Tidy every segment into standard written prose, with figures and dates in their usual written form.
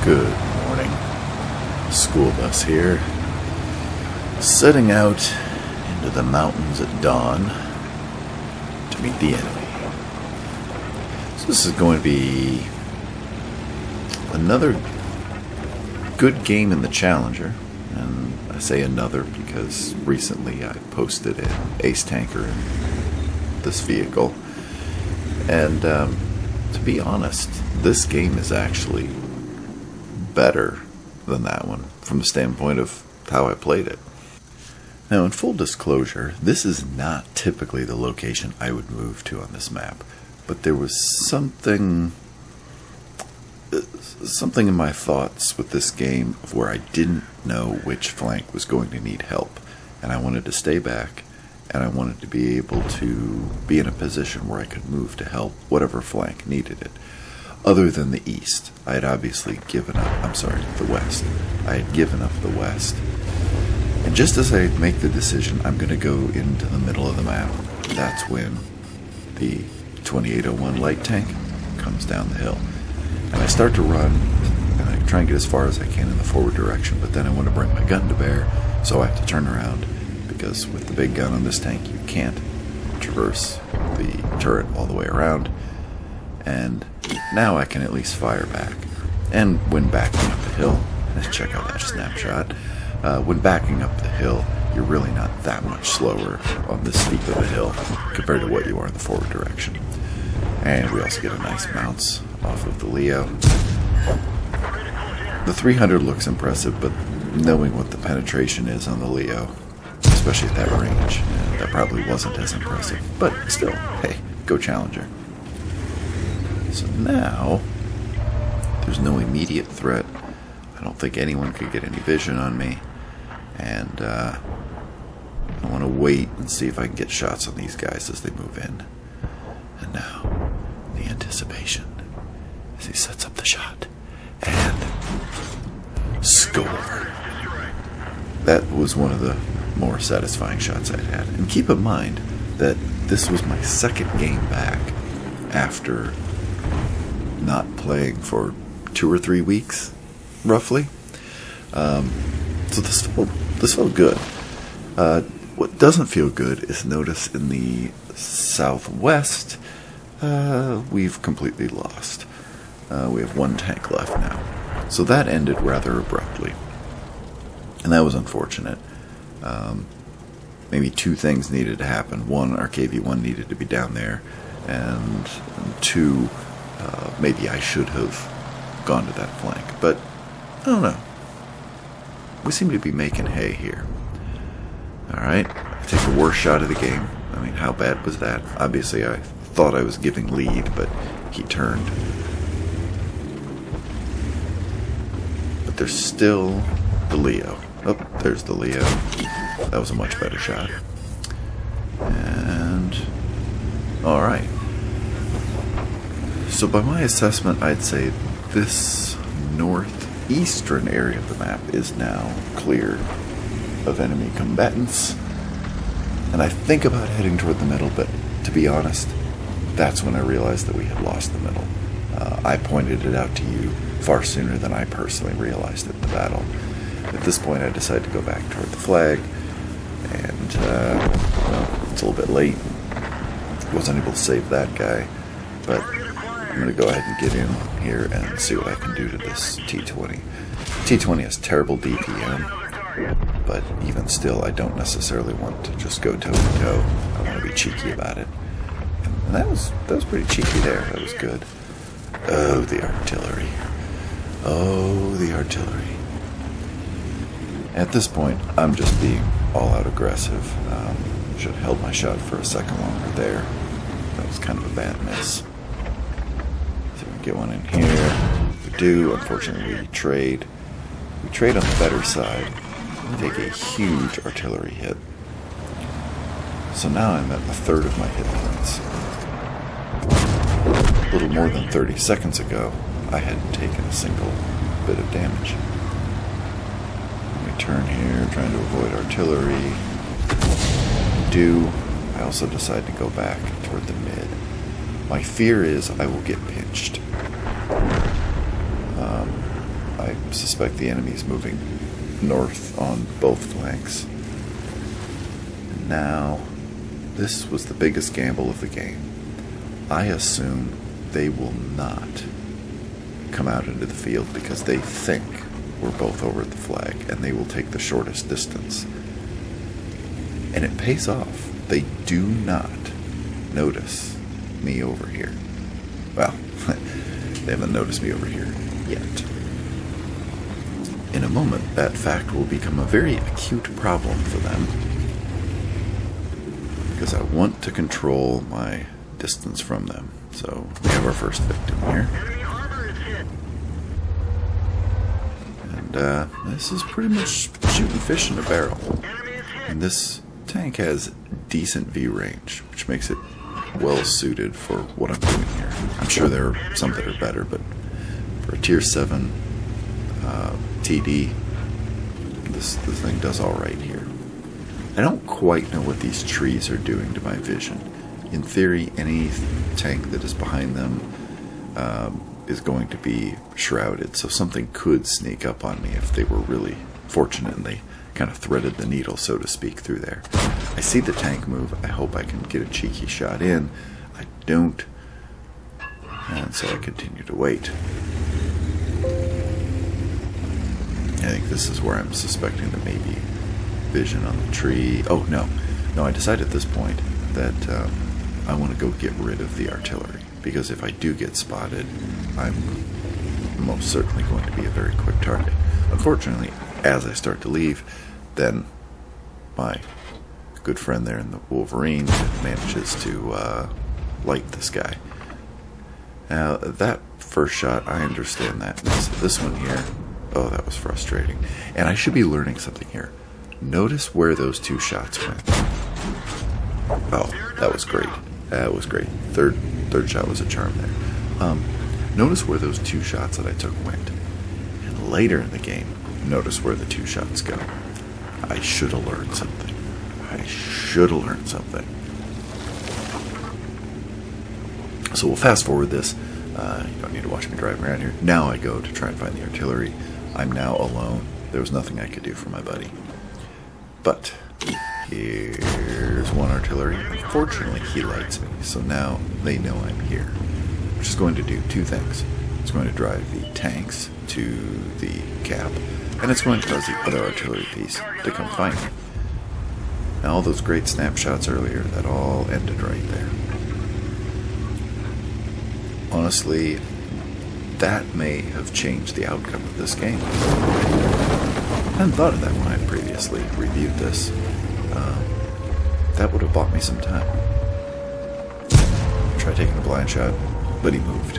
Good morning. School bus here. Setting out into the mountains at dawn to meet the enemy. So this is going to be another good game in the Challenger. And I say another because recently I posted an ace tanker in this vehicle. And to be honest, this game is actually better than that one from the standpoint of how I played it. Now, in full disclosure, this is not typically the location I would move to on this map, but there was something in my thoughts with this game where I didn't know which flank was going to need help, and I wanted to stay back, and I wanted to be able to be in a position where I could move to help whatever flank needed it. Other than the east, I had obviously given up, the west. I had given up the west. And just as I make the decision, I'm going to go into the middle of the map, that's when the 2801 light tank comes down the hill. And I start to run, and I try and get as far as I can in the forward direction, but then I want to bring my gun to bear, so I have to turn around, because with the big gun on this tank, you can't traverse the turret all the way around. And now I can at least fire back. And when backing up the hill, let's check out that snapshot. When backing up the hill, you're really not that much slower on this steep of a hill compared to what you are in the forward direction. And we also get a nice bounce off of the Leo. The 300 looks impressive, but knowing what the penetration is on the Leo, especially at that range, that probably wasn't as impressive. But still, hey, go Challenger. So now, there's no immediate threat. I don't think anyone could get any vision on me. And I want to wait and see if I can get shots on these guys as they move in. And now, the anticipation as he sets up the shot. And score. That was one of the more satisfying shots I'd had. And keep in mind that this was my second game back after not playing for 2 or 3 weeks, roughly. So this felt good. What doesn't feel good is notice in the southwest, we've completely lost. We have 1 tank left now. So that ended rather abruptly. And that was unfortunate. Maybe 2 things needed to happen. 1, our KV-1 needed to be down there. And 2, maybe I should have gone to that flank. But, I don't know. We seem to be making hay here. Alright, I take the worst shot of the game. I mean, how bad was that? Obviously, I thought I was giving lead, but he turned. But there's still the Leo. Oh, there's the Leo. That was a much better shot. And... alright. So by my assessment, I'd say this northeastern area of the map is now clear of enemy combatants. And I think about heading toward the middle, but to be honest, that's when I realized that we had lost the middle. I pointed it out to you far sooner than I personally realized it in the battle. At this point, I decided to go back toward the flag, and, well, it's a little bit late. Wasn't able to save that guy, but I'm going to go ahead and get in here and see what I can do to this T-20. T-20 has terrible DPM, but even still, I don't necessarily want to just go toe-to-toe. I want to be cheeky about it. And that was pretty cheeky there. That was good. Oh, the artillery. Oh, the artillery. At this point, I'm just being all-out aggressive. Should have held my shot for a second longer there. That was kind of a bad miss. Get one in here. We do. Unfortunately, we trade. We trade on the better side. We take a huge artillery hit. So now I'm at a third of my hit points. A little more than 30 seconds ago, I hadn't taken a single bit of damage. Let me turn here, trying to avoid artillery. I also decide to go back toward the mid. My fear is I will get pinched. I suspect the enemy is moving north on both flanks. And now, this was the biggest gamble of the game. I assume they will not come out into the field because they think we're both over the flag, and they will take the shortest distance. And it pays off. They do not notice me over here. Well, they haven't noticed me over here yet. In a moment, that fact will become a very acute problem for them, because I want to control my distance from them. So we have our first victim here. And this is pretty much shooting fish in a barrel. And this tank has decent view range, which makes it well suited for what I'm doing here. I'm sure there are some that are better, but for a tier 7 TD, this thing does alright here. I don't quite know what these trees are doing to my vision. In theory, any tank that is behind them is going to be shrouded, so something could sneak up on me if they were really fortunate and they kind of threaded the needle, so to speak, through there. I see the tank move. I hope I can get a cheeky shot in. I don't, and so I continue to wait. I think this is where I'm suspecting there may be vision on the tree. Oh, no, I decided at this point that I want to go get rid of the artillery, because if I do get spotted, I'm most certainly going to be a very quick target. Unfortunately, as I start to leave, then my good friend there in the Wolverine manages to light this guy. Now, that first shot, I understand that. This one here, oh, that was frustrating. And I should be learning something here. Notice where those two shots went. Oh, that was great. That was great. Third shot was a charm there. Notice where those two shots that I took went. And later in the game, notice where the two shots go. I should have learned something. So we'll fast forward this. You don't need to watch me drive around here. Now I go to try and find the artillery. I'm now alone. There was nothing I could do for my buddy. But here's one artillery. Unfortunately, he lights me, so now they know I'm here. Which is going to do two things. It's going to drive the tanks to the cap, and it's going to cause the other artillery piece to come find me. Now, all those great snapshots earlier, that all ended right there. Honestly, that may have changed the outcome of this game. I hadn't thought of that when I previously reviewed this. That would have bought me some time. Try taking a blind shot, but he moved.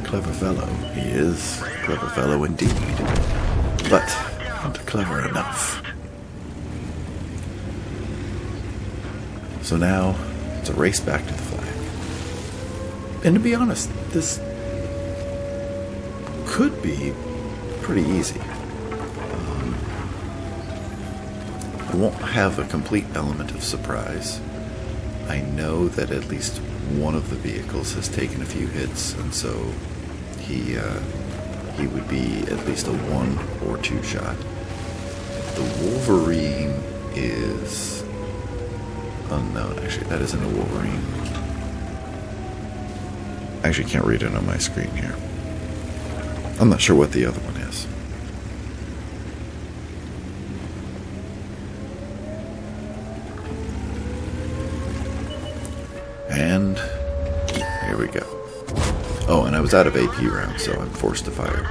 Clever fellow. He is. Clever fellow indeed. But not clever enough. So now, it's a race back to the flag. And to be honest, this could be pretty easy. I won't have a complete element of surprise. I know that at least one of the vehicles has taken a few hits, and so he would be at least a 1 or 2 shot. The Wolverine is unknown. Actually, that isn't a Wolverine. I actually can't read it on my screen here. I'm not sure what the other one is. And here we go. Oh, and I was out of AP rounds, so I'm forced to fire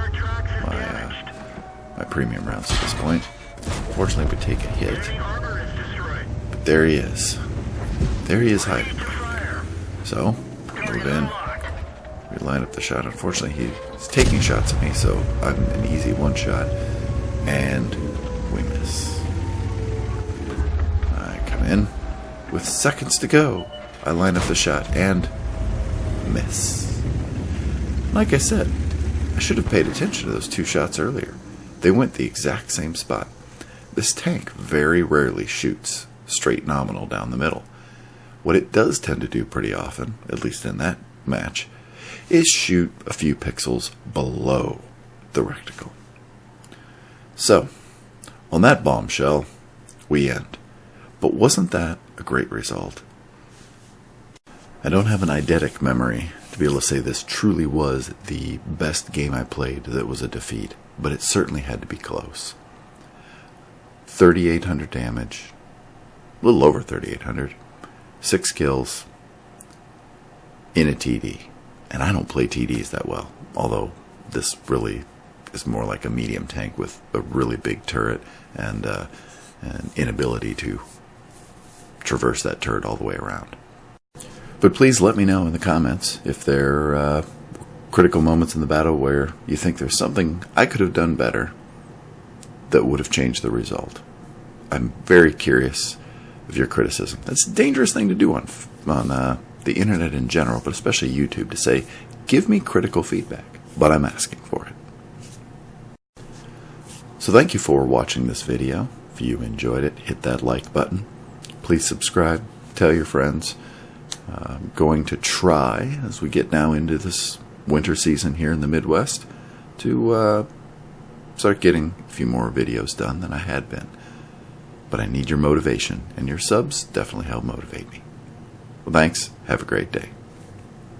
my premium rounds at this point. Fortunately, we take a hit. But there he is. There he is hiding. So, move in. We line up the shot. Unfortunately, he's taking shots at me, so I'm an easy 1 shot. And we miss. I come in. With seconds to go, I line up the shot and miss. Like I said, I should have paid attention to those 2 shots earlier. They went the exact same spot. This tank very rarely shoots straight nominal down the middle. What it does tend to do pretty often, at least in that match, is shoot a few pixels below the reticle. So, on that bombshell, we end. But wasn't that a great result? I don't have an eidetic memory to be able to say this truly was the best game I played that was a defeat, but it certainly had to be close. 3,800 damage, a little over 3,800, 6 kills in a TD. And I don't play TDs that well, although this really is more like a medium tank with a really big turret and an inability to traverse that turret all the way around. But please let me know in the comments if there are critical moments in the battle where you think there's something I could have done better that would have changed the result. I'm very curious of your criticism. That's a dangerous thing to do on the internet in general, but especially YouTube, to say, give me critical feedback, but I'm asking for it. So thank you for watching this video. If you enjoyed it, hit that like button. Please subscribe, tell your friends. I'm going to try, as we get now into this winter season here in the Midwest, to start getting a few more videos done than I had been. But I need your motivation, and your subs definitely help motivate me. Well, thanks. Have a great day.